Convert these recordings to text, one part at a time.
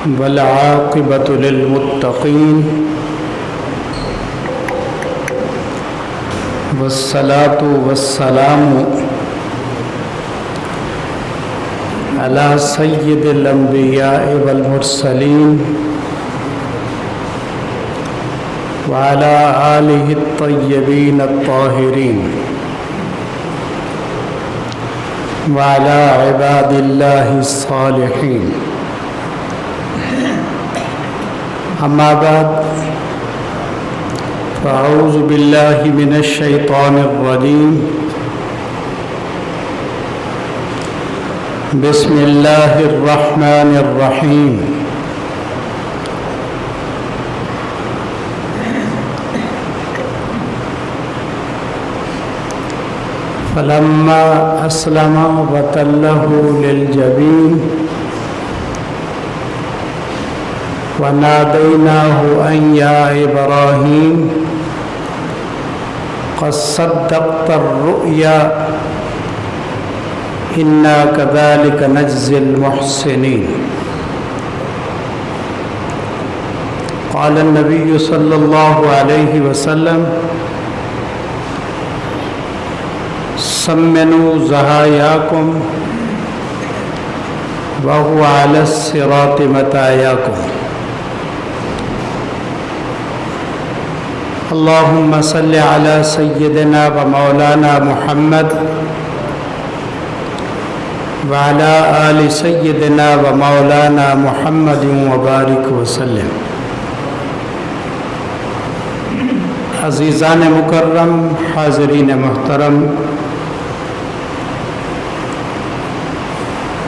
والعاقبة للمتقين والصلاة والسلام على سيد الأنبياء والمرسلين وعلى آله الطيبين الطاهرين وعلى عباد الله الصالحين. أما بعد فأعوذ بالله من الشيطان الرجيم. بسم الله الرحمن الرحيم. فلما أسلم وتله للجبين وناديناه أن يا إبراهيم قد صدقت الرؤيا إنا كذلك نجزي المحسنين. قال النبي صلى الله عليه وسلم سمنوا زهاياكم وهو على الصراط متاياكم. اللهم صل على سيدنا ومولانا محمد وعلى آل سيدنا ومولانا محمد وبارك وسلم. عزیزان مکرم، حاضرین محترم،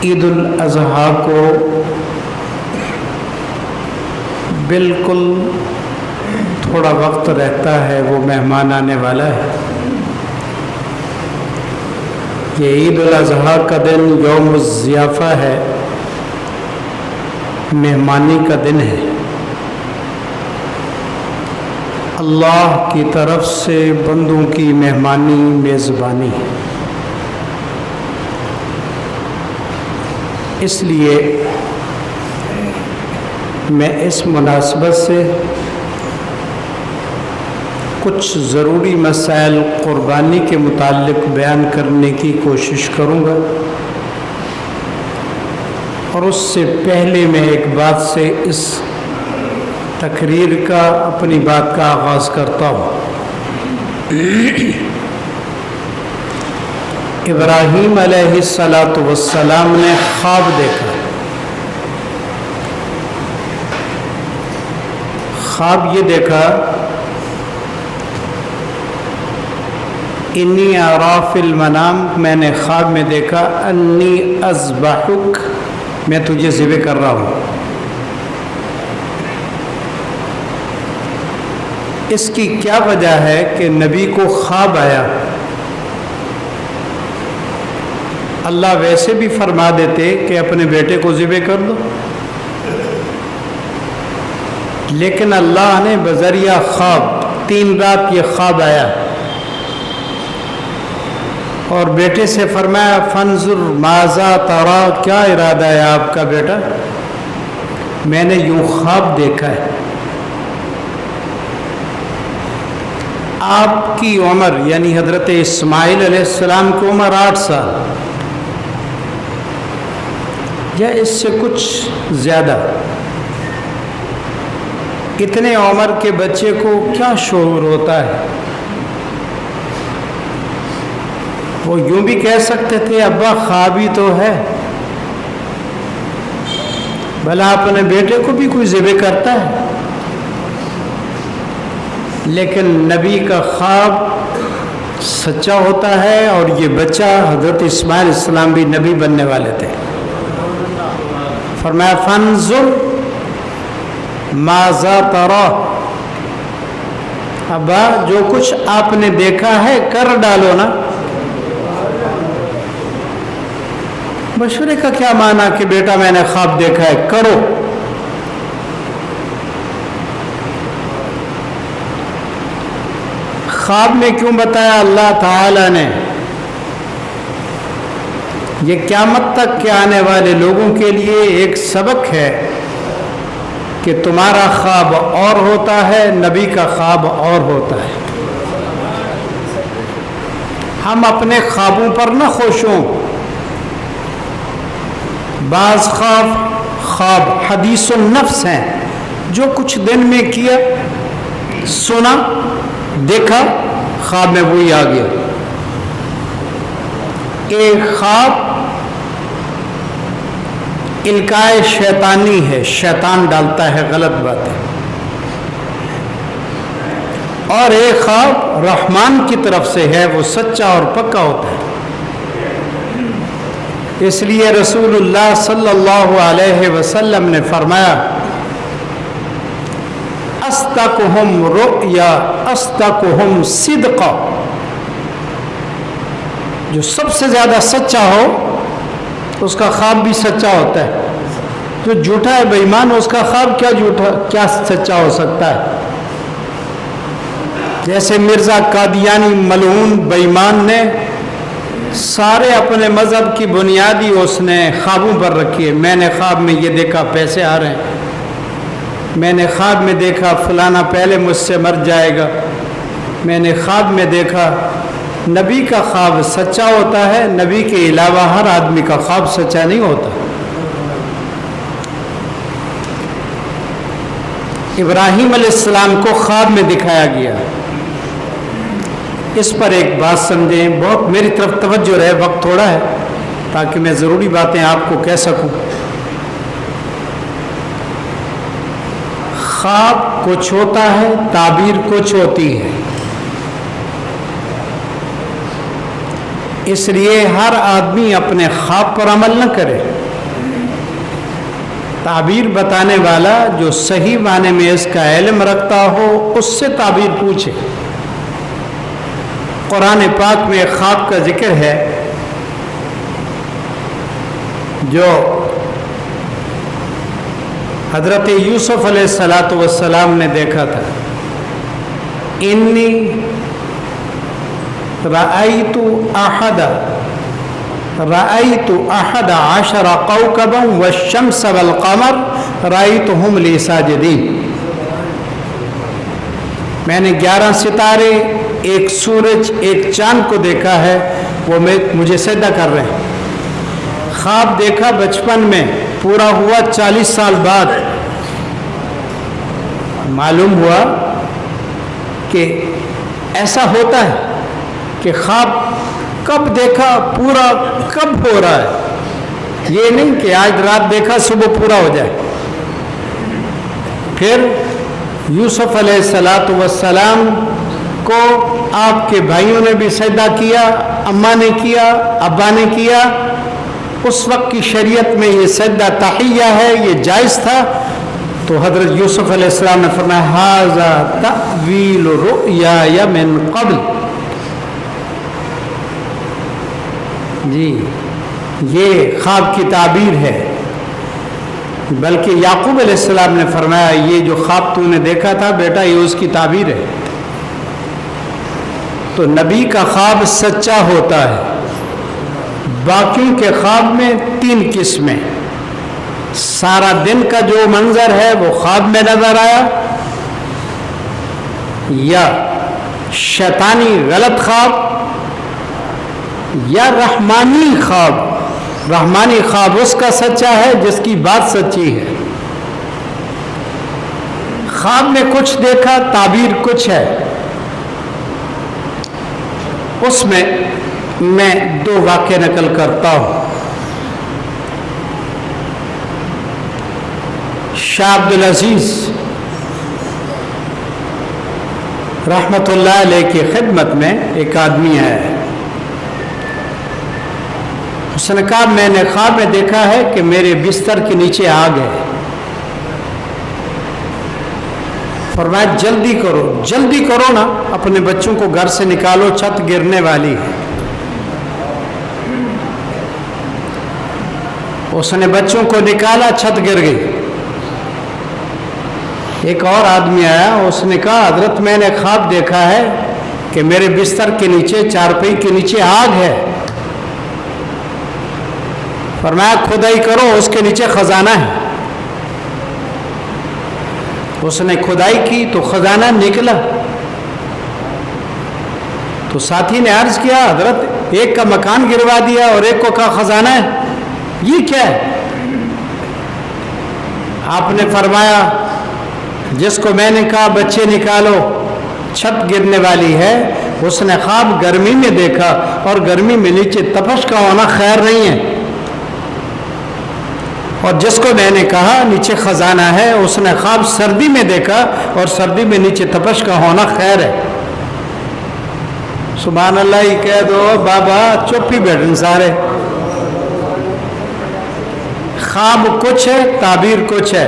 عید الاضحیٰ کو بالکل تھوڑا وقت رہتا ہے، وہ مہمان آنے والا ہے. یہ عید الاضحیٰ کا دن یوم الضیافہ ہے، مہمانی کا دن ہے. اللہ کی طرف سے بندوں کی مہمانی، میزبانی. اس لیے میں اس مناسبت سے کچھ ضروری مسائل قربانی کے متعلق بیان کرنے کی کوشش کروں گا، اور اس سے پہلے میں ایک بات سے اس تقریر کا، اپنی بات کا آغاز کرتا ہوں. ابراہیم علیہ السلام نے خواب دیکھا. خواب یہ دیکھا، انی ارا فی المنام، میں نے خواب میں دیکھا، انی اذبحک، میں تجھے ذبح کر رہا ہوں. اس کی کیا وجہ ہے کہ نبی کو خواب آیا؟ اللہ ویسے بھی فرما دیتے کہ اپنے بیٹے کو ذبح کر دو، لیکن اللہ نے بذریعہ خواب، 3 رات یہ خواب آیا اور بیٹے سے فرمایا فانظر ماذا ترى، کیا ارادہ ہے آپ کا بیٹا؟ میں نے یوں خواب دیکھا ہے. آپ کی عمر یعنی حضرت اسماعیل علیہ السلام کی عمر 8 سال یا اس سے کچھ زیادہ. اتنے عمر کے بچے کو کیا شعور ہوتا ہے؟ وہ یوں بھی کہہ سکتے تھے ابا خواب ہی تو ہے، بھلا اپنے بیٹے کو بھی کوئی ذبح کرتا ہے. لیکن نبی کا خواب سچا ہوتا ہے، اور یہ بچہ حضرت اسماعیل علیہ السلام بھی نبی بننے والے تھے. فرمایا فانظر ماذا ترى، ابا جو کچھ آپ نے دیکھا ہے کر ڈالو نا. مشورے کا کیا معنی کہ بیٹا میں نے خواب دیکھا ہے، کرو. خواب میں کیوں بتایا اللہ تعالی نے؟ یہ قیامت تک کے آنے والے لوگوں کے لیے ایک سبق ہے کہ تمہارا خواب اور ہوتا ہے، نبی کا خواب اور ہوتا ہے۔ ہم اپنے خوابوں پر نہ خوش ہوں۔ بعض خواب حدیث النفس ہیں، جو کچھ دن میں کیا، سنا، دیکھا، خواب میں وہی آ گیا۔ ایک خواب القائے شیطانی ہے، شیطان ڈالتا ہے غلط باتیں، اور ایک خواب رحمان کی طرف سے ہے، وہ سچا اور پکا ہوتا ہے۔ اس لیے رسول اللہ صلی اللہ علیہ وسلم نے فرمایا، اصدقہم رؤیا اصدقہم صدقا، جو سب سے زیادہ سچا ہو اس کا خواب بھی سچا ہوتا ہے۔ جو جھوٹا ہے، بے ایمان، اس کا خواب کیا سچا ہو سکتا ہے؟ جیسے مرزا قادیانی ملعون بے ایمان نے سارے اپنے مذہب کی بنیادی اس نے خوابوں پر رکھی ہے۔ میں نے خواب میں یہ دیکھا پیسے آ رہے ہیں، میں نے خواب میں دیکھا فلانا پہلے مجھ سے مر جائے گا، میں نے خواب میں دیکھا۔ نبی کا خواب سچا ہوتا ہے، نبی کے علاوہ ہر آدمی کا خواب سچا نہیں ہوتا۔ ابراہیم علیہ السلام کو خواب میں دکھایا گیا۔ اس پر ایک بات سمجھیں، بہت میری طرف توجہ رہے، وقت تھوڑا ہے تاکہ میں ضروری باتیں آپ کو کہہ سکوں۔ خواب کچھ ہوتا ہے، تعبیر کچھ ہوتی ہے۔ اس لیے ہر آدمی اپنے خواب پر عمل نہ کرے۔ تعبیر بتانے والا جو صحیح معنی میں اس کا علم رکھتا ہو، اس سے تعبیر پوچھے۔ قرآن پاک میں ایک خواب کا ذکر ہے جو حضرت یوسف علیہ السلام نے دیکھا تھا۔ انی رأیت احد عشر کوكبا والشمس والقمر رأیتهم لی ساجدین، میں نے 11 ستارے، ایک سورج، ایک چاند کو دیکھا ہے، وہ مجھے سجدہ کر رہے ہیں۔ خواب دیکھا بچپن میں، پورا ہوا 40 سال بعد، معلوم ہوا کہ ایسا ہوتا ہے کہ خواب کب دیکھا پورا کب ہو رہا ہے، یہ نہیں کہ آج رات دیکھا صبح پورا ہو جائے۔ پھر یوسف علیہ السلام کو آپ کے بھائیوں نے بھی سجدہ کیا، اماں نے کیا، ابا نے کیا۔ اس وقت کی شریعت میں یہ سجدہ تحیہ ہے، یہ جائز تھا۔ تو حضرت یوسف علیہ السلام نے فرمایا ھذا تأویل رؤیای من قبل، جی یہ خواب کی تعبیر ہے۔ بلکہ یعقوب علیہ السلام نے فرمایا یہ جو خواب تو نے دیکھا تھا بیٹا، یہ اس کی تعبیر ہے۔ تو نبی کا خواب سچا ہوتا ہے۔ باقیوں کے خواب میں 3 قسمیں، سارا دن کا جو منظر ہے وہ خواب میں نظر آیا، یا شیطانی غلط خواب، یا رحمانی خواب۔ رحمانی خواب اس کا سچا ہے جس کی بات سچی ہے۔ خواب میں کچھ دیکھا، تعبیر کچھ ہے۔ اس میں 2 واقعے نقل کرتا ہوں۔ شاہ عبدالعزیز رحمت اللہ علیہ کی خدمت میں ایک آدمی ہے، اس نے کہا میں نے خواب میں دیکھا ہے کہ میرے بستر کے نیچے آگ ہے۔ فرمایا جلدی کرو، جلدی کرو نا، اپنے بچوں کو گھر سے نکالو، چھت گرنے والی ہے۔ اس نے بچوں کو نکالا، چھت گر گئی۔ ایک اور آدمی آیا، اس نے کہا حضرت میں نے خواب دیکھا ہے کہ میرے بستر کے نیچے، چارپائی کے نیچے آگ ہے۔ فرمایا کھدائی کرو، اس کے نیچے خزانہ ہے۔ اس نے کھدائی کی تو خزانہ نکلا. تو ساتھی نے عرض کیا حضرت ایک کا مکان گروا دیا اور ایک کو کا خزانہ ہے, یہ کیا ہے؟ آپ نے فرمایا جس کو میں نے کہا بچے نکالو چھت گرنے والی ہے, اس نے خواب گرمی میں دیکھا اور گرمی میں نیچے تپش کا ہونا خیر نہیں ہے. اور جس کو میں نے کہا نیچے خزانہ ہے, اس نے خواب سردی میں دیکھا اور سردی میں نیچے تپش کا ہونا خیر ہے. سبحان اللہ ہی کہہ دو بابا, چپ ہی بیٹھن سارے. خواب کچھ ہے, تعبیر کچھ ہے.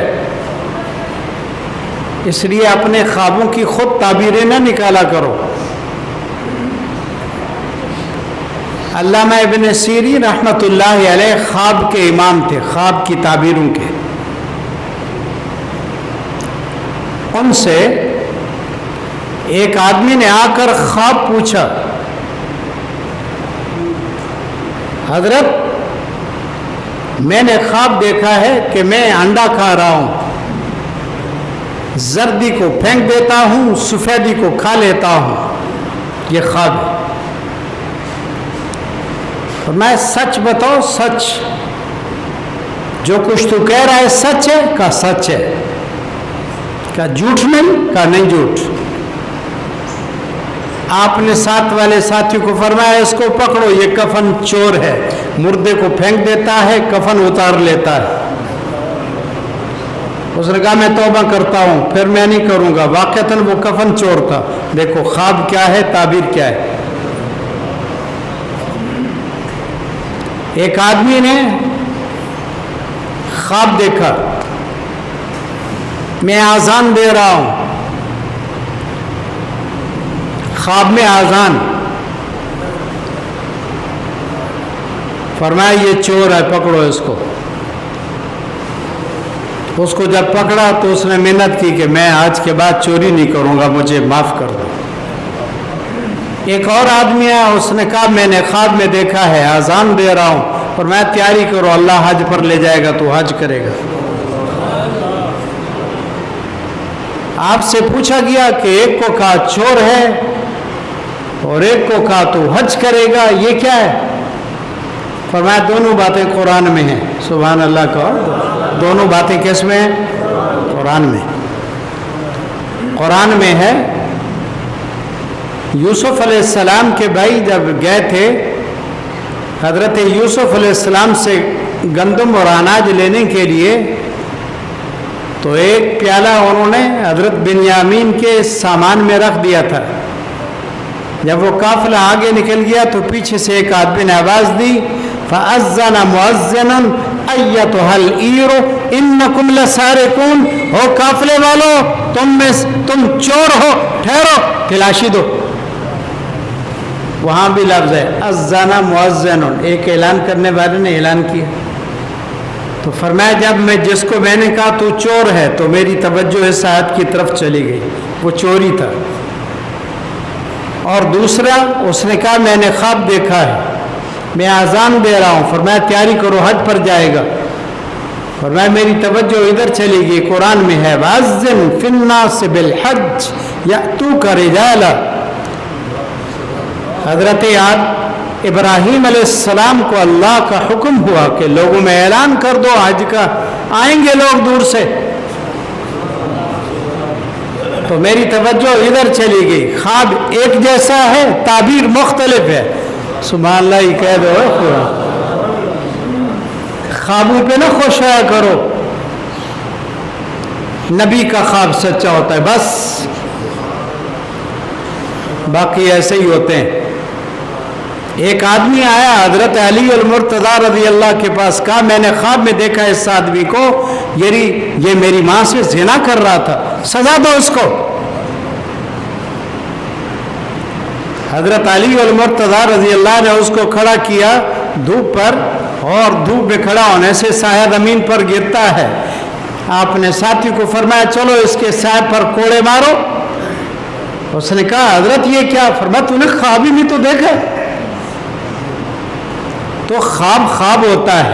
اس لیے اپنے خوابوں کی خود تعبیریں نہ نکالا کرو. علامہ ابن سیرین رحمۃ اللہ علیہ خواب کے امام تھے, خواب کی تعبیروں کے. ان سے ایک آدمی نے آ کر خواب پوچھا, حضرت میں نے خواب دیکھا ہے کہ میں انڈا کھا رہا ہوں, زردی کو پھینک دیتا ہوں, سفیدی کو کھا لیتا ہوں, یہ خواب ہے. میں سچ بتاؤ, سچ جو کچھ تو کہہ رہا ہے سچ ہے؟ کہا سچ ہے. کہا جھوٹ نہیں؟ کہا نہیں جھوٹ. آپ نے ساتھ والے ساتھی کو فرمایا اس کو پکڑو, یہ کفن چور ہے, مردے کو پھینک دیتا ہے, کفن اتار لیتا ہے. اس نے کہا میں توبہ کرتا ہوں, پھر میں نہیں کروں گا. واقعتاً وہ کفن چور تھا. دیکھو خواب کیا ہے, تعبیر کیا ہے. ایک آدمی نے خواب دیکھا میں آذان دے رہا ہوں, خواب میں آذان. فرمایا یہ چور ہے, پکڑو اس کو. اس کو جب پکڑا تو اس نے محنت کی کہ میں آج کے بعد چوری نہیں کروں گا, مجھے معاف کر دو. ایک اور آدمی ہے, اس نے کہا میں نے خواب میں دیکھا ہے, آذان دے رہا ہوں, اور میں تیاری کرو اللہ حج پر لے جائے گا تو حج کرے گا. آپ سے پوچھا گیا کہ ایک کو کہا چور ہے اور ایک کو کہا تو حج کرے گا, یہ کیا ہے؟ فرمایا دونوں باتیں قرآن میں ہیں. سبحان اللہ کا, دونوں باتیں کس میں ہیں؟ قرآن میں. قرآن میں ہے یوسف علیہ السلام کے بھائی جب گئے تھے حضرت یوسف علیہ السلام سے گندم اور اناج لینے کے لیے, تو ایک پیالہ انہوں نے حضرت بنیامین کے سامان میں رکھ دیا تھا. جب وہ قافلہ آگے نکل گیا تو پیچھے سے ایک آدمی نے آواز دی, فَأَذَّنَ مُؤَذِّنٌ أَيَّتُهَا الْعِيرُ إِنَّكُمْ لَسَارِقُونَ, ہو قافلے والو تم چور ہو, ٹھہرو تلاشی دو. وہاں بھی لفظ ہے اذن مؤذن, ایک اعلان کرنے والے نے اعلان کیا. تو فرمایا جب جس کو میں نے کہا تو چور ہے تو میری توجہ اس آیت کی طرف چلی گئی, وہ چوری تھا. اور دوسرا اس نے کہا میں نے خواب دیکھا ہے, میں آذان دے رہا ہوں, فرمایا تیاری کرو حج پر جائے گا. فرمایا میری توجہ ادھر چلی گئی, قرآن میں ہے وَأَذِّن فِي النَّاسِ بِالْحَجِّ يَأْتُوكَ رِجَالًا. حضرت ابراہیم علیہ السلام کو اللہ کا حکم ہوا کہ لوگوں میں اعلان کر دو حج کا, آئیں گے لوگ دور سے. تو میری توجہ ادھر چلی گئی. خواب ایک جیسا ہے, تعبیر مختلف ہے. سبحان اللہ ہی کہہ دو. خوابوں پہ نہ خوش ہوا کرو, نبی کا خواب سچا ہوتا ہے بس, باقی ایسے ہی ہوتے ہیں. ایک آدمی آیا حضرت علی المرتضیٰ رضی اللہ کے پاس, کہا میں نے خواب میں دیکھا اس آدمی کو یہ میری ماں سے زنا کر رہا تھا, سزا دو اس کو. حضرت علی المرتضیٰ رضی اللہ نے اس کو کھڑا کیا دھوپ پر, اور دھوپ میں کھڑا ہونے سے سایہ زمین پر گرتا ہے. آپ نے ساتھی کو فرمایا چلو اس کے سائے پر کوڑے مارو. اس نے کہا حضرت یہ کیا؟ فرمایا تو نے خواب ہی میں تو دیکھا. تو خواب ہوتا ہے.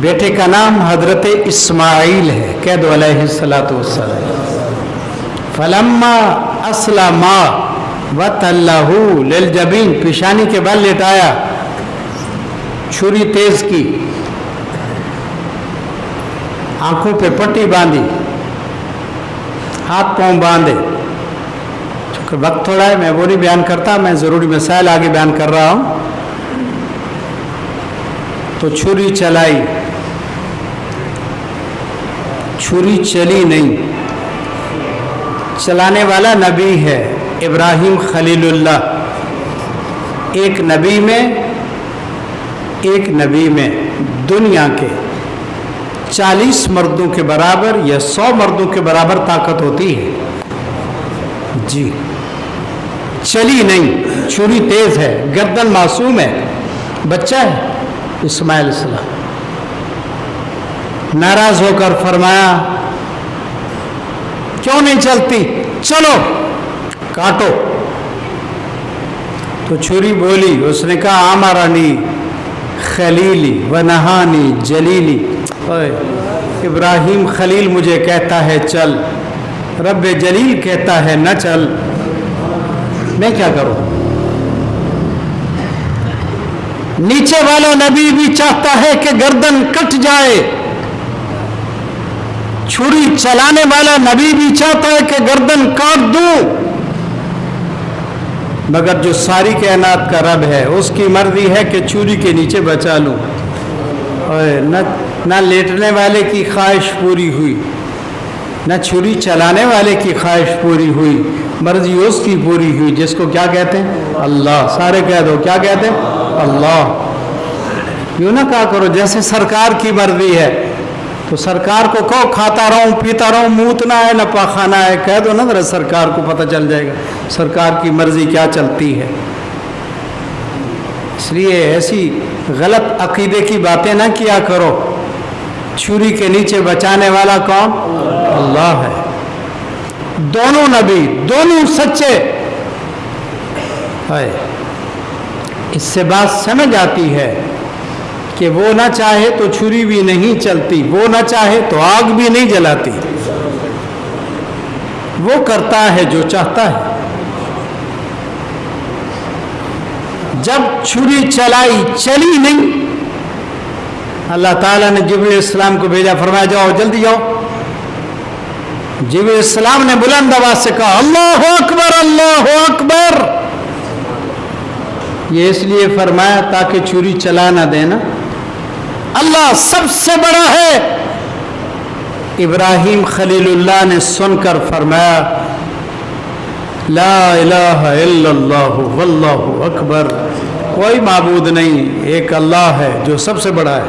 بیٹے کا نام حضرت اسماعیل ہے، کہہ دو علیہ الصلوۃ والسلام۔ فلما اسلما وتلہ للجبین، پیشانی کے بل لٹایا، چھری تیز کی، آنکھوں پہ پٹی باندھی، ہاتھ پاؤں باندھے۔ چونکہ وقت تھوڑا ہے میں وہ نہیں بیان کرتا، میں ضروری مسائل آگے بیان کر رہا ہوں۔ تو چھری چلائی، چھری چلی نہیں۔ چلانے والا نبی ہے ابراہیم خلیل اللہ، ایک نبی میں دنیا کے 40 مردوں کے برابر یا 100 مردوں کے برابر طاقت ہوتی ہے جی۔ چلی نہیں، چھری تیز ہے، گردن معصوم ہے، بچہ ہے اسماعیل السلام۔ ناراض ہو کر فرمایا کیوں نہیں چلتی، چلو کاٹو۔ تو چھری بولی، اس نے کہا امرنی خلیلی ونہانی جلیلی، ابراہیم خلیل مجھے کہتا ہے چل، رب جلیل کہتا ہے نہ چل، میں کیا کروں؟ نیچے والا نبی بھی چاہتا ہے کہ گردن کٹ جائے، چھری چلانے والا نبی بھی چاہتا ہے کہ گردن کاٹ دوں، مگر جو ساری کائنات کا رب ہے اس کی مرضی ہے کہ چھری کے نیچے بچا لوں۔ نہ لیٹنے والے کی خواہش پوری ہوئی، نہ چھری چلانے والے کی خواہش پوری ہوئی، مرضی اس کی پوری ہوئی جس کو کیا کہتے ہیں؟ اللہ۔ سارے کہہ دو کیا کہتے ہیں؟ اللہ۔ یوں نہ کہا کرو جیسے سرکار کی مرضی ہے، تو سرکار کو کہو کھاتا رہوں پیتا رہوں، موتنا ہے نہ پاخانہ ہے، کہہ دو نا ذرا، سرکار کو پتہ چل جائے گا سرکار کی مرضی کیا چلتی ہے۔ اس لیے ایسی غلط عقیدے کی باتیں نہ کیا کرو۔ چھری کے نیچے بچانے والا کون؟ اللہ ہے۔ دونوں نبی، دونوں سچے ہے۔ اس سے بات سمجھ آتی ہے کہ وہ نہ چاہے تو چھری بھی نہیں چلتی، وہ نہ چاہے تو آگ بھی نہیں جلاتی، وہ کرتا ہے جو چاہتا ہے۔ جب چھری چلائی، چلی نہیں، اللہ تعالیٰ نے جبریل السلام کو بھیجا، فرمایا جاؤ جلدی جاؤ۔ جبریل السلام نے بلند آواز سے کہا اللہ اکبر اللہ اکبر۔ یہ اس لیے فرمایا تاکہ چھری چلا نہ دینا، اللہ سب سے بڑا ہے۔ ابراہیم خلیل اللہ نے سن کر فرمایا لا الہ الا اللہ واللہ اکبر، کوئی معبود نہیں، ایک اللہ ہے جو سب سے بڑا ہے۔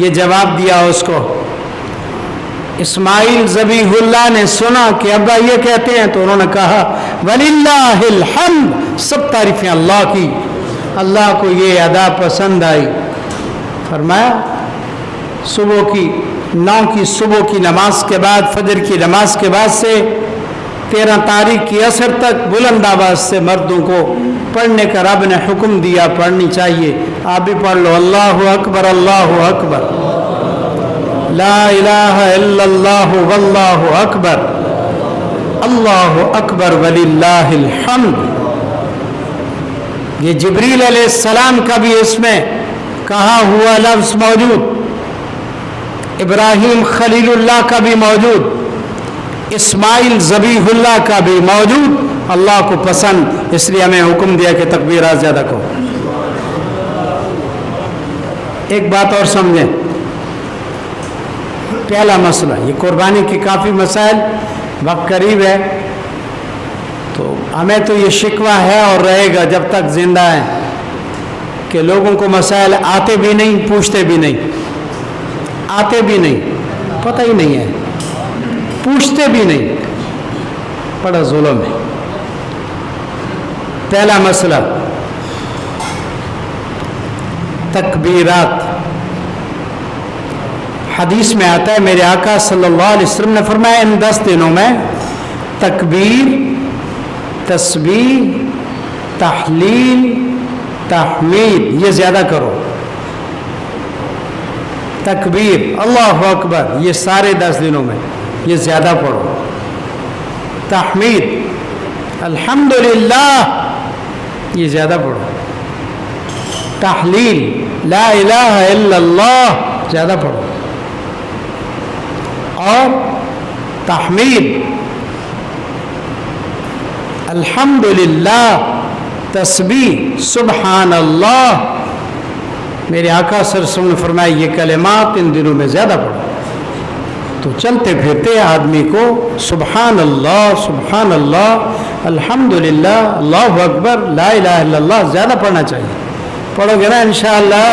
یہ جواب دیا اس کو۔ اسماعیل ذبیح اللہ نے سنا کہ ابا یہ کہتے ہیں، تو انہوں نے کہا وَلِلَّهِ الْحَمْدُ، سب تعریفیں اللہ کی، اللہ کو یہ ادا پسند آئی۔ فرمایا صبح کی 9 کی صبح کی نماز کے بعد، فجر کی نماز کے بعد سے 13 تاریخ کی عصر تک بلند آواز سے مردوں کو پڑھنے کا رب نے حکم دیا، پڑھنی چاہیے۔ آپ بھی پڑھ لو اللہ اکبر اللہ اکبر، لا الہ الا اللہ واللہ اکبر، اللہ اکبر وللہ الحمد۔ یہ جبریل علیہ السلام کا بھی اس میں کہا ہوا لفظ موجود، ابراہیم خلیل اللہ کا بھی موجود، اسماعیل ذبیح اللہ کا بھی موجود، اللہ کو پسند، اس لیے ہمیں حکم دیا کہ تکبیرات زیادہ کرو۔ ایک بات اور سمجھیں، پہلا مسئلہ، یہ قربانی کی کافی مسائل، وقت قریب ہے تو ہمیں تو یہ شکوہ ہے اور رہے گا جب تک زندہ ہیں کہ لوگوں کو مسائل آتے بھی نہیں، پوچھتے بھی نہیں، آتے بھی نہیں، پتہ ہی نہیں ہے، پوچھتے بھی نہیں، بڑا ظلم ہے۔ پہلا مسئلہ تکبیرات۔ حدیث میں آتا ہے میرے آقا صلی اللہ علیہ وسلم نے فرمایا ان 10 دنوں میں تکبیر، تسبیح، تحلیل، تحمید یہ زیادہ کرو۔ تکبیر اللہ اکبر یہ سارے 10 دنوں میں یہ زیادہ پڑھو. تحمید الحمدللہ یہ زیادہ پڑھو. تحلیل لا الہ الا اللہ زیادہ پڑھو. اور تحمید الحمدللہ تسبیح سبحان اللہ. میرے آقا صلی اللہ علیہ وسلم نے فرمایا یہ کلمات ان دنوں میں زیادہ پڑھو. تو چلتے پھرتے آدمی کو سبحان اللہ الحمدللہ اللہ اکبر لا الہ الا اللہ زیادہ پڑھنا چاہیے. پڑھو گے نا انشاءاللہ.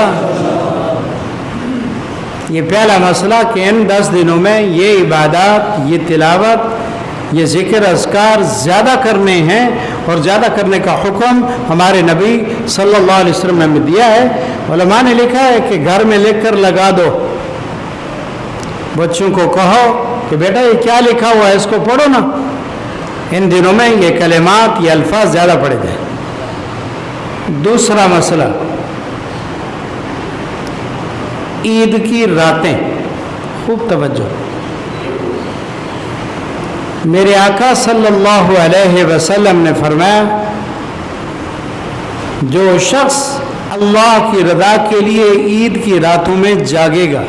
یہ پہلا مسئلہ کہ ان 10 دنوں میں یہ عبادات یہ تلاوت یہ ذکر اذکار زیادہ کرنے ہیں اور زیادہ کرنے کا حکم ہمارے نبی صلی اللہ علیہ وسلم نے ہمیں دیا ہے. علماء نے لکھا ہے کہ گھر میں لکھ کر لگا دو. بچوں کو کہو کہ بیٹا یہ کیا لکھا ہوا ہے اس کو پڑھو نا. ان دنوں میں یہ کلمات یہ الفاظ زیادہ پڑھے جائیں. دوسرا مسئلہ عید کی راتیں. خوب توجہ. میرے آقا صلی اللہ علیہ وسلم نے فرمایا جو شخص اللہ کی رضا کے لیے عید کی راتوں میں جاگے گا.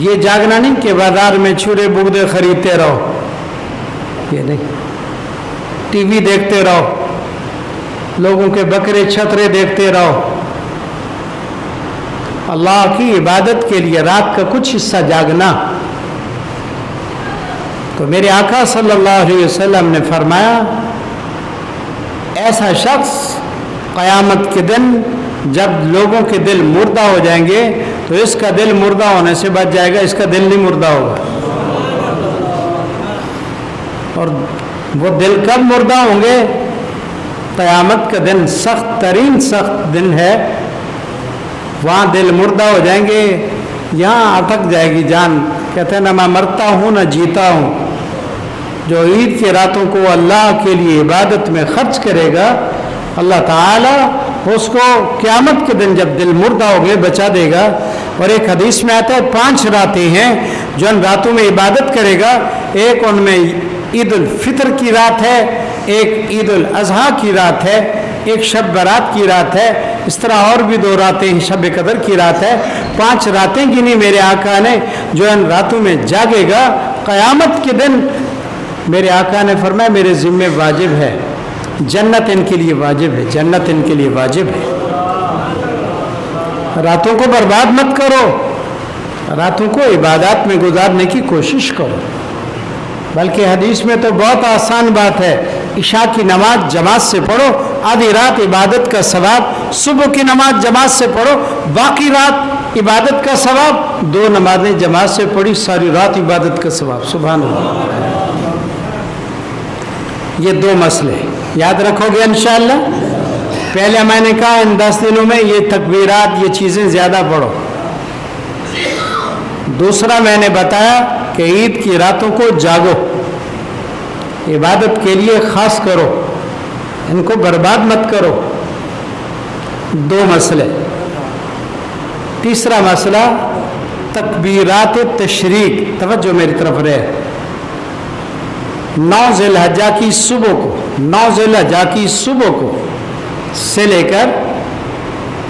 یہ جاگنا نہیں کہ بازار میں چھرے بگدے خریدتے رہو, یہ نہیں. ٹی وی دیکھتے رہو, لوگوں کے بکرے چھترے دیکھتے رہو. اللہ کی عبادت کے لیے رات کا کچھ حصہ جاگنا. تو میرے آقا صلی اللہ علیہ وسلم نے فرمایا ایسا شخص قیامت کے دن جب لوگوں کے دل مردہ ہو جائیں گے تو اس کا دل مردہ ہونے سے بچ جائے گا, اس کا دل نہیں مردہ ہوگا. اور وہ دل کب مردہ ہوں گے؟ قیامت کا دن سخت ترین سخت دن ہے. وہاں دل مردہ ہو جائیں گے, یہاں اٹک جائے گی جان. کہتے ہیں نہ میں مرتا ہوں نہ جیتا ہوں. جو عید کی راتوں کو اللہ کے لیے عبادت میں خرچ کرے گا اللہ تعالیٰ اس کو قیامت کے دن جب دل مردہ ہو گئے بچا دے گا. اور ایک حدیث میں آتا ہے 5 راتیں ہیں جو ان راتوں میں عبادت کرے گا. ایک ان میں عید الفطر کی رات ہے, ایک عید الاضحیٰ کی رات ہے, ایک شب برات کی رات ہے. اس طرح اور بھی 2 راتیں شب قدر کی رات ہے. 5 راتیں گنی میرے آقا نے جو ان راتوں میں جاگے گا قیامت کے دن. میرے آقا نے فرمایا میرے ذمہ واجب ہے, جنت ان کے لیے واجب ہے, جنت ان کے لیے واجب ہے. راتوں کو برباد مت کرو, راتوں کو عبادات میں گزارنے کی کوشش کرو. بلکہ حدیث میں تو بہت آسان بات ہے, عشاء کی نماز جماعت سے پڑھو, آدھی رات عبادت کا ثواب. صبح کی نماز جماعت سے پڑھو, باقی رات عبادت کا ثواب. 2 نمازیں جماعت سے پڑھی, ساری رات عبادت کا ثواب. سبحان اللہ. یہ 2 مسئلے یاد رکھو گے انشاءاللہ. پہلے میں نے کہا ان 10 دنوں میں یہ تکبیرات یہ چیزیں زیادہ پڑھو. دوسرا میں نے بتایا کہ عید کی راتوں کو جاگو, عبادت کے لیے خاص کرو, ان کو برباد مت کرو. 2 مسئلے. تیسرا مسئلہ تکبیرات تشریق. توجہ میری طرف رہے. 9 ذی الحجہ کی صبح کو, 9 ذی الحجہ کی صبح کو سے لے کر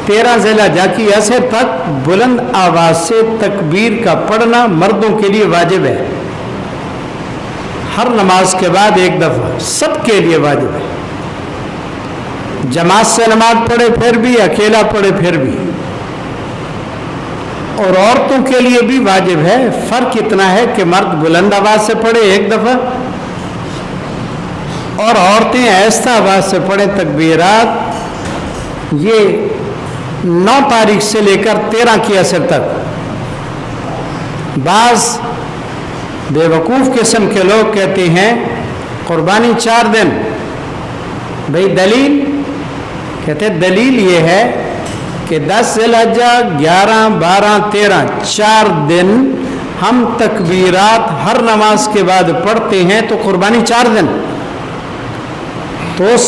13 ذی الحجہ کی عصر تک بلند آواز سے تکبیر کا پڑھنا مردوں کے لیے واجب ہے. ہر نماز کے بعد 1 دفعہ سب کے لیے واجب ہے. جماعت سے نماز پڑھے پھر بھی, اکیلا پڑھے پھر بھی. اور عورتوں کے لیے بھی واجب ہے. فرق اتنا ہے کہ مرد بلند آواز سے پڑھے 1 دفعہ اور عورتیں آہستہ آواز سے پڑھیں تکبیرات. یہ 9 تاریخ سے لے کر 13 کی عصر تک. بعض بے وقوف قسم کے لوگ کہتے ہیں قربانی 4 دن. بھئی دلیل؟ کہتے ہیں دلیل یہ ہے کہ 10 ذی الحجہ 11 12 13 4 دن ہم تکبیرات ہر نماز کے بعد پڑھتے ہیں تو قربانی 4 دن. تو اس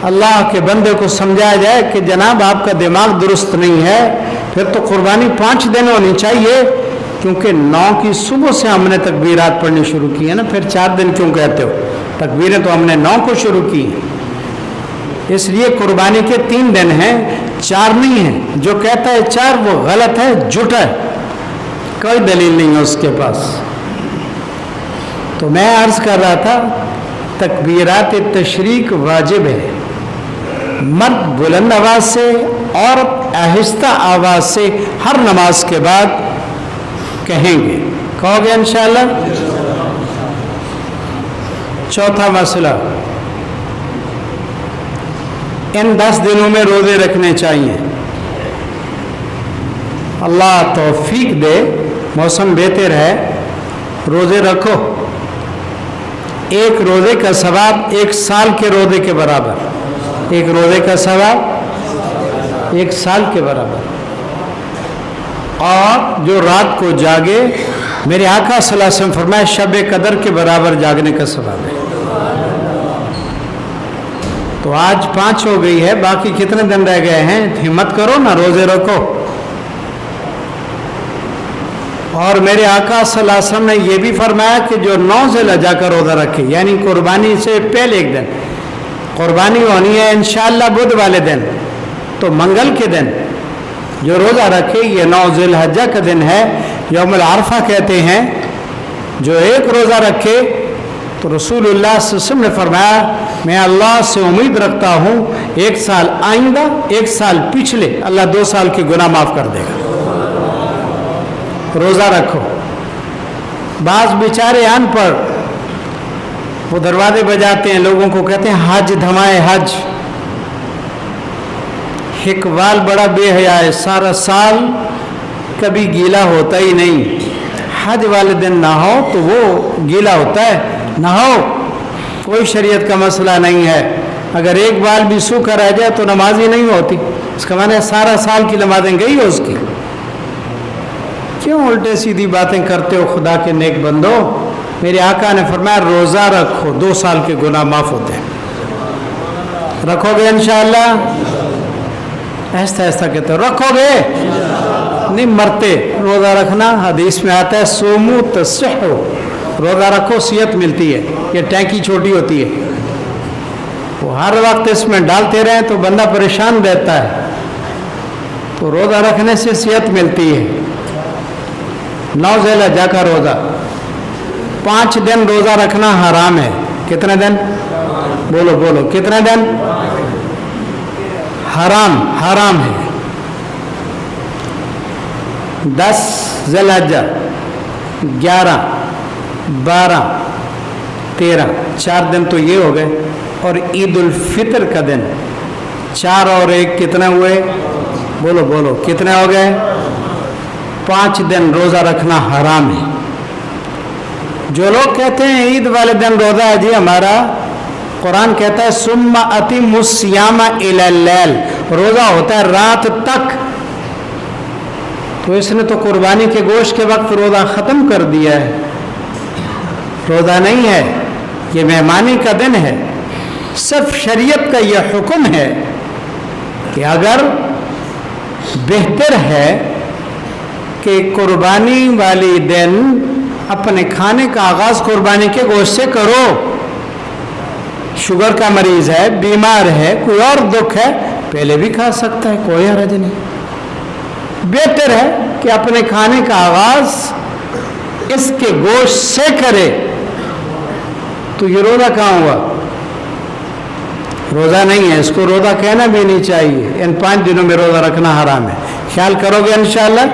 اللہ کے بندے کو سمجھایا جائے کہ جناب آپ کا دماغ درست نہیں ہے, پھر تو قربانی 5 دن ہونی چاہیے، کیونکہ 9 کی صبح سے ہم نے تکبیرات پڑھنی شروع کی ہے نا، پھر 4 دن کیوں کہتے ہو؟ تکبیریں تو ہم نے 9 کو شروع کی، اس لیے قربانی کے 3 دن ہیں، 4 نہیں ہیں۔ جو کہتا ہے 4 وہ غلط ہے، جھوٹا ہے، کوئی دلیل نہیں ہے اس کے پاس۔ تو میں عرض کر رہا تھا تکبیرات تشریق واجب ہے، مرد بلند آواز سے، عورت آہستہ آواز سے ہر نماز کے بعد کہیں گے۔ کہو گے انشاءاللہ؟ چوتھا مسئلہ، ان 10 دنوں میں روزے رکھنے چاہیے۔ اللہ توفیق دے، موسم بہتر ہے، روزے رکھو۔ ایک روزے کا ثواب 1 سال کے روزے کے برابر، ایک روزے کا ثواب 1 سال کے برابر۔ اور جو رات کو جاگے، میرے آقا صلی اللہ علیہ وسلم فرمایا شب قدر کے برابر جاگنے کا ثواب ہے۔ تو آج 5 ہو گئی ہے، باقی کتنے دن رہ گئے ہیں؟ ہمت کرو نا، روزے رکھو۔ اور میرے آقا صلی اللہ علیہ وسلم نے یہ بھی فرمایا کہ جو 9 ذی الحجہ کا روزہ رکھے، یعنی قربانی سے پہلے ایک دن، قربانی ہونی ہے انشاءاللہ بدھ والے دن، تو منگل کے دن جو روزہ رکھے، یہ 9 ذی الحجہ کا دن ہے، یوم العرفہ کہتے ہیں۔ جو ایک روزہ رکھے تو رسول اللہ صلی اللہ علیہ وسلم نے فرمایا میں اللہ سے امید رکھتا ہوں 1 سال آئندہ، 1 سال پچھلے، اللہ 2 سال کے گناہ معاف کر دے گا۔ روزہ رکھو۔ بعض بیچارے ان پڑھ وہ دروازے بجاتے ہیں، لوگوں کو کہتے ہیں حج دھمائے حج۔ اقبال بڑا بے حیا ہے، سارا سال کبھی گیلا ہوتا ہی نہیں، حج والے دن نہ ہو تو وہ گیلا ہوتا ہے، نہ ہو کوئی شریعت کا مسئلہ نہیں ہے۔ اگر ایک بال بھی سوکھا رہ جائے تو نماز ہی نہیں ہوتی، اس کا معنی ہے سارا سال کی نمازیں گئی ہو اس کی۔ کیوں الٹے سیدھی باتیں کرتے ہو خدا کے نیک بندو؟ میرے آقا نے فرمایا روزہ رکھو، 2 سال کے گناہ معاف ہوتے ہیں۔ رکھو گے انشاءاللہ؟ ایسا ایسا کہتے ہو رکھو گے؟ نہیں مرتے۔ روزہ رکھنا حدیث میں آتا ہے سومو تصحو، روزہ رکھو صحت ملتی ہے۔ یہ ٹینکی چھوٹی ہوتی ہے، وہ ہر وقت اس میں ڈالتے رہیں تو بندہ پریشان رہتا ہے، تو روزہ رکھنے سے صحت ملتی ہے۔ 9 ذی الحجہ کا روزہ، 5 دن روزہ رکھنا حرام ہے۔ کتنے دن؟ بولو بولو، کتنے دن؟ حرام ہے۔ 10 ذی الحجہ، 11، 12، 13، 4 دن تو یہ ہو گئے، اور عید الفطر کا دن 4 اور 1 کتنے ہوئے؟ بولو بولو، کتنے ہو گئے؟ 5 دن روزہ رکھنا حرام ہے۔ جو لوگ کہتے ہیں عید والے دن روزہ ہے جی ہمارا، قرآن کہتا ہے ثم اتموا الصیام الی اللیل، روزہ ہوتا ہے رات تک، تو اس نے تو قربانی کے گوشت کے وقت روزہ ختم کر دیا ہے۔ روزہ نہیں ہے، یہ مہمانی کا دن ہے۔ صرف شریعت کا یہ حکم ہے کہ اگر بہتر ہے کہ قربانی والی دن اپنے کھانے کا آغاز قربانی کے گوشت سے کرو، شوگر کا مریض ہے، بیمار ہے، کوئی اور دکھ ہے، پہلے بھی کھا سکتا ہے، کوئی حرج نہیں۔ بہتر ہے کہ اپنے کھانے کا آغاز اس کے گوشت سے کرے۔ تو یہ روزہ کہاں ہوا؟ روزہ نہیں ہے، اس کو روزہ کہنا بھی نہیں چاہیے۔ ان 5 دنوں میں روزہ رکھنا حرام ہے۔ خیال کرو گے انشاءاللہ؟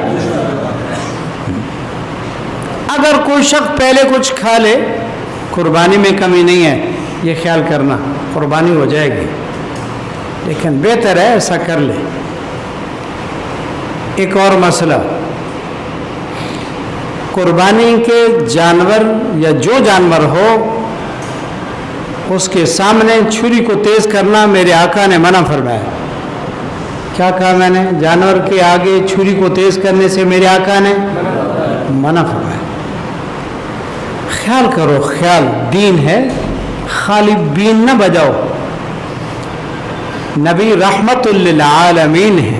اگر کوئی شخص پہلے کچھ کھا لے، قربانی میں کمی نہیں ہے، یہ خیال کرنا قربانی ہو جائے گی، لیکن بہتر ہے ایسا کر لے۔ ایک اور مسئلہ، قربانی کے جانور یا جو جانور ہو اس کے سامنے چھری کو تیز کرنا میرے آقا نے منع فرمایا۔ کیا کہا میں نے؟ جانور کے آگے چھری کو تیز کرنے سے میرے آقا نے منع فرمایا۔ خیال کرو، خیال دین ہے، خالی بین نہ بجاؤ۔ نبی رحمت للعالمین ہے،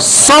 100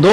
2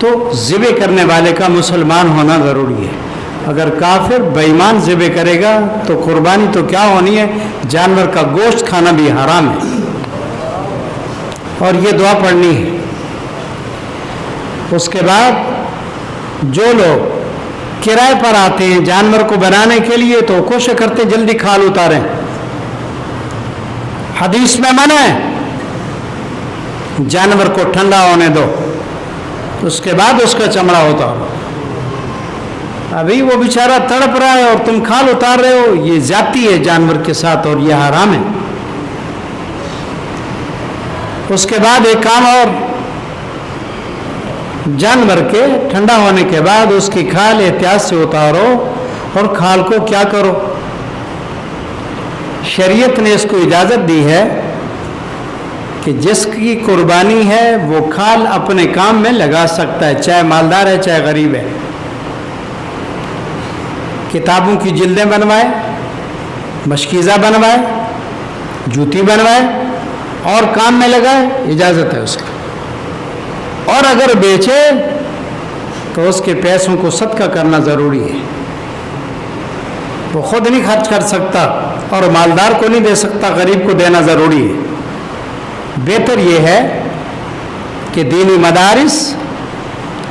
تو ذبح کرنے والے کا مسلمان ہونا ضروری ہے. اگر کافر بے ایمان ذبح کرے گا تو قربانی تو کیا ہونی ہے، جانور کا گوشت کھانا بھی حرام ہے. اور یہ دعا پڑھنی ہے. اس کے بعد جو لوگ کرائے پر آتے ہیں جانور کو بنانے کے لیے تو کوشش کرتے جلدی کھال اتاریں. حدیث میں منع ہے، جانور کو ٹھنڈا ہونے دو، اس کے بعد اس کا چمڑا اتارو. ابھی وہ بیچارہ تڑپ رہا ہے اور تم کھال اتار رہے ہو، یہ زیادتی ہے جانور کے ساتھ اور یہ حرام ہے. اس کے بعد ایک کام اور، جانور کے ٹھنڈا ہونے کے بعد اس کی کھال احتیاط سے اتارو اور کھال کو کیا کرو، شریعت نے اس کو اجازت دی ہے کہ جس کی قربانی ہے وہ کھال اپنے کام میں لگا سکتا ہے، چاہے مالدار ہے چاہے غریب ہے. کتابوں کی جلدیں بنوائے، مشکیزہ بنوائے، جوتی بنوائے اور کام میں لگائے، اجازت ہے اس کی. اور اگر بیچے تو اس کے پیسوں کو صدقہ کرنا ضروری ہے. وہ خود نہیں خرچ کر سکتا اور مالدار کو نہیں دے سکتا، غریب کو دینا ضروری ہے. بہتر یہ ہے کہ دینی مدارس،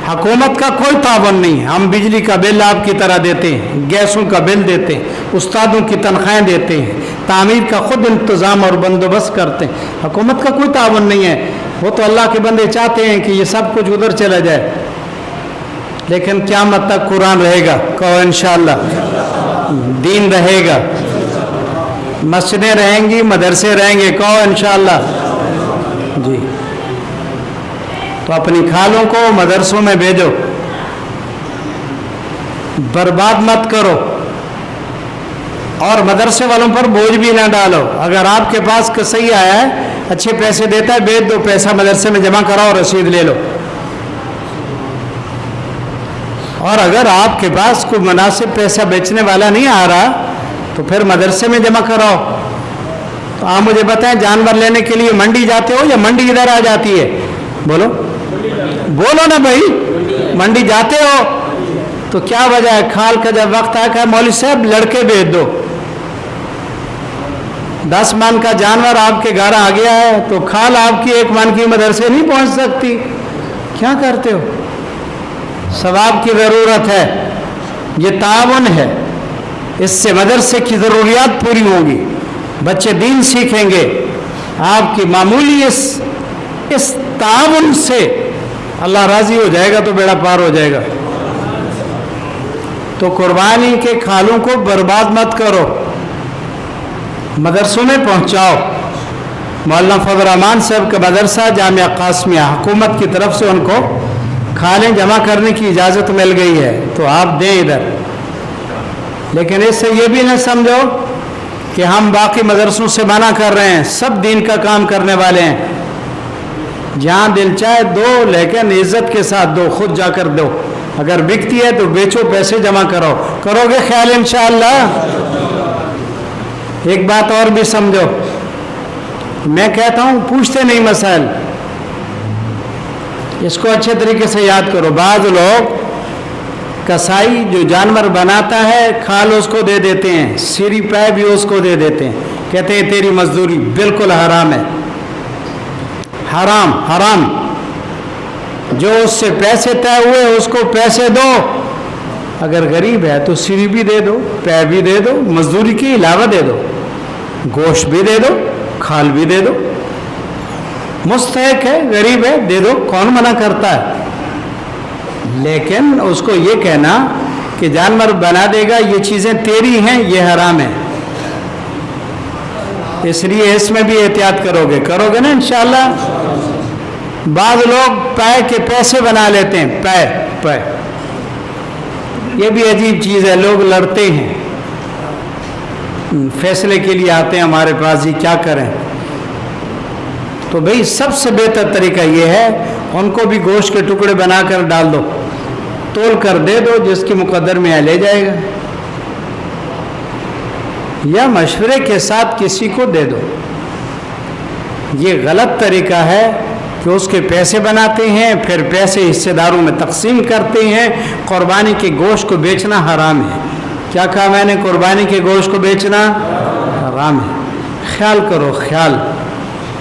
حکومت کا کوئی تعاون نہیں ہے. ہم بجلی کا بل آپ کی طرح دیتے ہیں، گیسوں کا بل دیتے ہیں، استادوں کی تنخواہیں دیتے ہیں، تعمیر کا خود انتظام اور بندوبست کرتے ہیں. حکومت کا کوئی تعاون نہیں ہے. وہ تو اللہ کے بندے چاہتے ہیں کہ یہ سب کچھ ادھر چلا جائے، لیکن قیامت تک قرآن رہے گا. کہو انشاءاللہ. دین رہے گا، مسجدیں رہیں گی، مدرسے رہیں گے. کہو انشاءاللہ. جی، تو اپنی کھالوں کو مدرسوں میں بھیجو، برباد مت کرو اور مدرسے والوں پر بوجھ بھی نہ ڈالو. اگر آپ کے پاس کسائی آیا ہے، اچھے پیسے دیتا ہے، بیچ دو، پیسہ مدرسے میں جمع کراؤ، رسید لے لو. اور اگر آپ کے پاس کوئی مناسب پیسہ بیچنے والا نہیں آ رہا تو پھر مدرسے میں جمع کراؤ. تو آپ مجھے بتائیں، جانور لینے کے لیے منڈی جاتے ہو یا منڈی ادھر آ جاتی ہے؟ بولو بولو نا بھائی. منڈی جاتے ہو تو کیا وجہ ہے؟ کھال کا جب وقت آیا کہ مولوی صاحب لڑکے بھیج دو. 10 من کا جانور آپ کے گھر آ گیا ہے تو کھال آپ کی 1 من کی مدرسے نہیں پہنچ سکتی. کیا کرتے ہو؟ ثواب کی ضرورت ہے، یہ تعاون ہے. اس سے مدرسے کی ضروریات پوری ہوں گی، بچے دین سیکھیں گے. آپ کی معمولی اس تعاون سے اللہ راضی ہو جائے گا تو بیڑا پار ہو جائے گا. تو قربانی کے کھالوں کو برباد مت کرو، مدرسوں میں پہنچاؤ. مولانا فضل الرحمان صاحب کا مدرسہ جامعہ قاسمیہ، حکومت کی طرف سے ان کو کھالیں جمع کرنے کی اجازت مل گئی ہے تو آپ دیں ادھر. لیکن اس سے یہ بھی نہ سمجھو کہ ہم باقی مدرسوں سے منع کر رہے ہیں، سب دین کا کام کرنے والے ہیں. جہاں دل چاہے دو، لیکن عزت کے ساتھ دو، خود جا کر دو. اگر بکتی ہے تو بیچو، پیسے جمع کرو. کرو گے خیال انشاءاللہ؟ ایک بات اور بھی سمجھو، میں کہتا ہوں پوچھتے نہیں مسائل، اس کو اچھے طریقے سے یاد کرو. بعض لوگ کسائی جو جانور بناتا ہے کھال اس کو دے دیتے ہیں، سری پے بھی اس کو دے دیتے ہیں، کہتے ہیں تیری مزدوری. بالکل حرام ہے، حرام حرام. جو اس سے پیسے طے ہوئے اس کو پیسے دو. اگر غریب ہے تو سری بھی دے دو، پے بھی دے دو، مزدوری کے علاوہ دے دو، گوشت بھی دے دو، کھال بھی دے دو. مستحق ہے، غریب ہے، دے دو، کون منع کرتا ہے؟ لیکن اس کو یہ کہنا کہ جانور بنا دے گا، یہ چیزیں تیری ہیں، یہ حرام ہے. اس لیے اس میں بھی احتیاط کرو گے نا انشاءاللہ. بعض لوگ پے کے پیسے بنا لیتے ہیں، پے یہ بھی عجیب چیز ہے. لوگ لڑتے ہیں، فیصلے کے لیے آتے ہیں ہمارے پاس، جی کیا کریں؟ تو بھئی سب سے بہتر طریقہ یہ ہے ان کو بھی گوشت کے ٹکڑے بنا کر ڈال دو، تول کر دے دو، جس کی مقدر میں لے جائے گا، یا مشورے کے ساتھ کسی کو دے دو. یہ غلط طریقہ ہے کہ اس کے پیسے بناتے ہیں، پھر پیسے حصے داروں میں تقسیم کرتے ہیں۔ قربانی کے گوشت کو بیچنا حرام ہے۔ کیا کہا میں نے؟ قربانی کے گوشت کو بیچنا حرام ہے۔ خیال کرو، خیال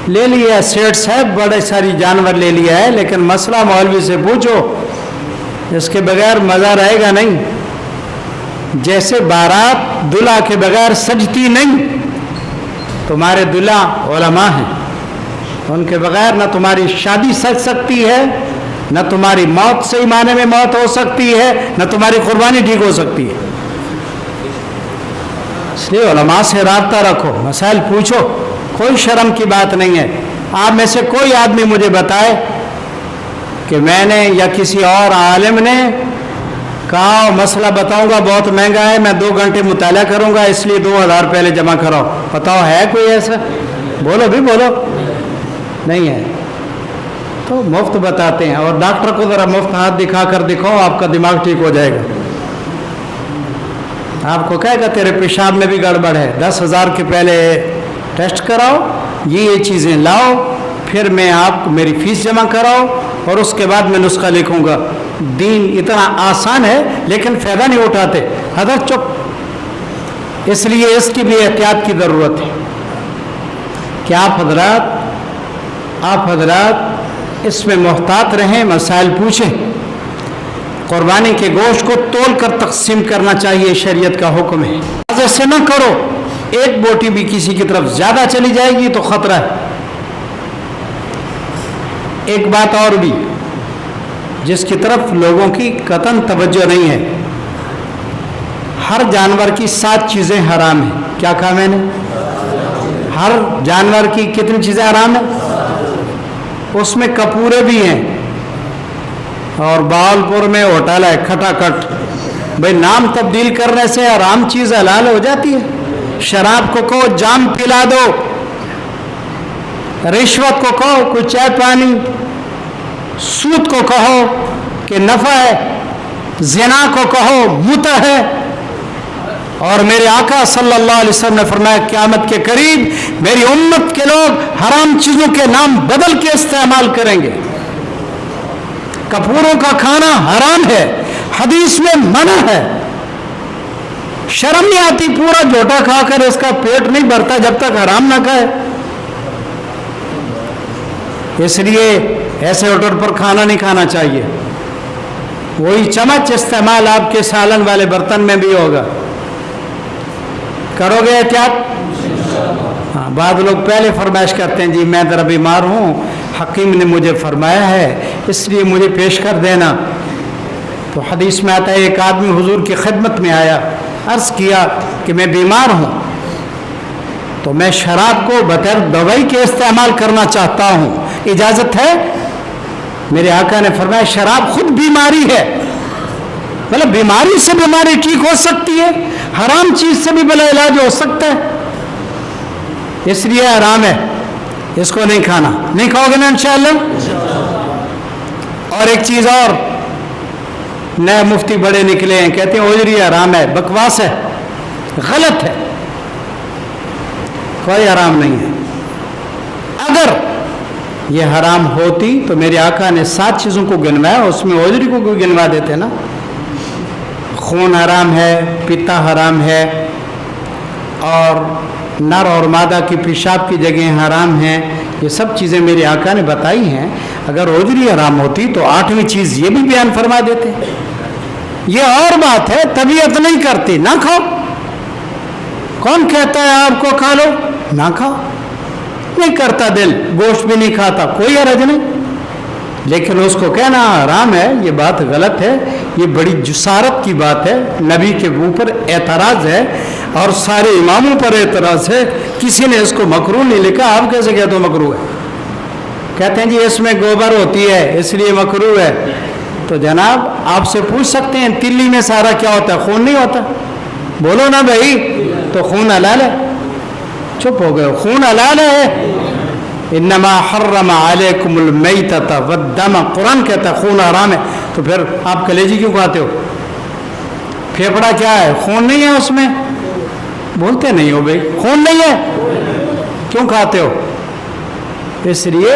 لے لیا سیٹ صاحب، بڑے ساری جانور لے لیا ہے، لیکن مسئلہ مولوی سے پوچھو، اس کے بغیر مزہ رہے گا نہیں۔ جیسے بارات دلہا کے بغیر سجتی نہیں، تمہارے دلہا علماء ہیں، ان کے بغیر نہ تمہاری شادی سج سکتی ہے، نہ تمہاری موت صحیح معنی میں موت ہو سکتی ہے، نہ تمہاری قربانی ٹھیک ہو سکتی ہے۔ اس لیے علماء سے رابطہ رکھو، مسائل پوچھو، کوئی شرم کی بات نہیں ہے۔ آپ میں سے کوئی آدمی مجھے بتائے کہ میں نے یا کسی اور عالم نے کہا مسئلہ بتاؤں گا بہت مہنگا ہے، میں 2 گھنٹے مطالعہ کروں گا اس لیے 2000 پہلے جمع کراؤ، بتاؤ ہے کوئی ایسا؟ بولو بھی بولو، نہیں ہے۔ تو مفت بتاتے ہیں، اور ڈاکٹر کو ذرا مفت ہاتھ دکھا کر دکھاؤ، آپ کا دماغ ٹھیک ہو جائے گا۔ آپ کو کہے گا تیرے پیشاب میں بھی گڑبڑ ہے، 10,000 کے پہلے ٹیسٹ کراؤ، یہ چیزیں لاؤ، پھر میں آپ کو میری فیس جمع کراؤ، اور اس کے بعد میں نسخہ لکھوں گا۔ دین اتنا آسان ہے لیکن فائدہ نہیں اٹھاتے۔ حضرت چپ، اس لیے اس کی بھی احتیاط کی ضرورت ہے کہ آپ حضرات اس میں محتاط رہیں، مسائل پوچھیں۔ قربانی کے گوشت کو تول کر تقسیم کرنا چاہیے، شریعت کا حکم ہے۔ ایسے نہ کرو، ایک بوٹی بھی کسی کی طرف زیادہ چلی جائے گی تو خطرہ ہے۔ ایک بات اور بھی جس کی طرف لوگوں کی قطعاً توجہ نہیں ہے، ہر جانور کی 7 چیزیں حرام ہیں۔ کیا کہا میں نے؟ ہر جانور کی کتنی چیزیں حرام ہیں؟ اس میں کپورے بھی ہیں، اور باولپور میں ہوٹل ہے کھٹا کٹ، بھئی نام تبدیل کرنے سے حرام چیز حلال ہو جاتی ہے۔ شراب کو کہو جام پلا دو، رشوت کو کہو کوئی چائے پانی، سود کو کہو کہ نفع ہے، زنا کو کہو متع ہے۔ اور میرے آقا صلی اللہ علیہ وسلم نے فرمایا قیامت کے قریب میری امت کے لوگ حرام چیزوں کے نام بدل کے استعمال کریں گے۔ کپوروں کا کھانا حرام ہے، حدیث میں منع ہے۔ شرم نہیں آتی پورا جھوٹا کھا کر اس کا پیٹ نہیں بھرتا جب تک حرام نہ کھائے۔ اس لیے ایسے ہوٹل پر کھانا نہیں کھانا چاہیے۔ وہی چمچ استعمال آپ کے سالن والے برتن میں بھی ہوگا۔ کرو گے احتیاط؟ ہاں، بعض لوگ پہلے فرمائش کرتے ہیں جی میں ذرا بیمار ہوں، حکیم نے مجھے فرمایا ہے اس لیے مجھے پیش کر دینا۔ تو حدیث میں آتا ہے ایک آدمی حضور کی خدمت میں آیا، عرض کیا کہ میں بیمار ہوں تو میں شراب کو بغیر دوائی کے استعمال کرنا چاہتا ہوں، اجازت ہے؟ میرے آقا نے فرمایا شراب خود بیماری ہے، مطلب بیماری سے بیماری ٹھیک ہو سکتی ہے، حرام چیز سے بھی بلا علاج ہو سکتا ہے، اس لیے حرام ہے، اس کو نہیں کھانا۔ نہیں کھاؤ گے نا انشاءاللہ؟ اور ایک چیز اور، نئے مفتی بڑے نکلے ہیں کہتے ہیں اوجری حرام ہے، بکواس ہے، غلط ہے، کوئی حرام نہیں ہے۔ اگر یہ حرام ہوتی تو میرے آقا نے 7 چیزوں کو گنوایا، اس میں اوجری کو کوئی گنوا دیتے نا۔ خون حرام ہے، پیتا حرام ہے، اور نر اور مادہ کی پیشاب کی جگہیں حرام ہیں، یہ سب چیزیں میرے آقا نے بتائی ہیں۔ اگر اوجری حرام ہوتی تو 8ویں چیز یہ بھی بیان فرما دیتے۔ یہ اور بات ہے، طبیعت نہیں کرتی نہ کھاؤ، کون کہتا ہے آپ کو کھا لو؟ نہ کھاؤ، نہیں کرتا دل، گوشت بھی نہیں کھاتا، کوئی حرج نہیں، لیکن اس کو کہنا حرام ہے یہ بات غلط ہے، یہ بڑی جسارت کی بات ہے، نبی کے اوپر اعتراض ہے اور سارے اماموں پر اعتراض ہے، کسی نے اس کو مکروہ نہیں لکھا، آپ کیسے کہتے ہو مکروہ ہے؟ کہتے ہیں جی اس میں گوبر ہوتی ہے اس لیے مکروہ ہے۔ تو جناب آپ سے پوچھ سکتے ہیں تلی میں سارا کیا ہوتا ہے؟ خون نہیں ہوتا؟ بولو نا بھائی، تو خون حلال ہے؟ چپ ہو گئے، خون حلال ہے۔ انما حرم علیکم المیتۃ والدم، قرآن کہتا ہے خون حرام ہے، تو پھر آپ کلیجی کیوں کھاتے ہو؟ پھیپڑا کیا ہے؟ خون نہیں ہے اس میں؟ بولتے نہیں ہو بھائی، خون نہیں ہے کیوں کھاتے ہو؟ اس لیے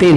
3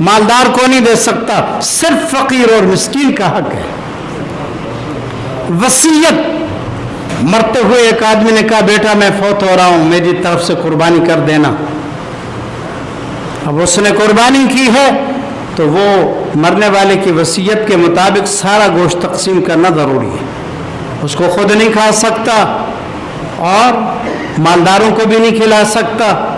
مالدار کو نہیں دے سکتا، صرف فقیر اور مسکین کا حق ہے۔ وصیت، مرتے ہوئے ایک آدمی نے کہا بیٹا میں فوت ہو رہا ہوں، میری طرف سے قربانی کر دینا۔ اب اس نے قربانی کی ہے تو وہ مرنے والے کی وصیت کے مطابق سارا گوشت تقسیم کرنا ضروری ہے۔ اس کو خود نہیں کھا سکتا اور مالداروں کو بھی نہیں کھلا سکتا۔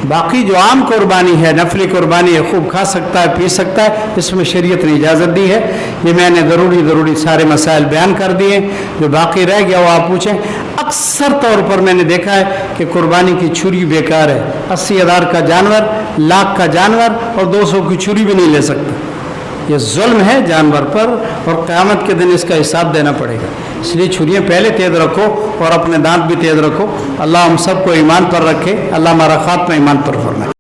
باقی جو عام قربانی ہے، نفلی قربانی ہے، خوب کھا سکتا ہے، پی سکتا ہے، اس میں شریعت نے اجازت دی ہے۔ یہ میں نے ضروری سارے مسائل بیان کر دیے، جو باقی رہ گیا وہ آپ پوچھیں۔ اکثر طور پر میں نے دیکھا ہے کہ قربانی کی چھری بیکار ہے۔ 80,000 کا جانور، لاکھ کا جانور اور 200 کی چھری بھی نہیں لے سکتا۔ یہ ظلم ہے جانور پر، اور قیامت کے دن اس کا حساب دینا پڑے گا۔ اس لیے چھریاں پہلے تیز رکھو اور اپنے دانت بھی تیز رکھو۔ اللہ ہم سب کو ایمان پر رکھے، اللہ ہمارا خاتمہ ایمان پر فرمائے۔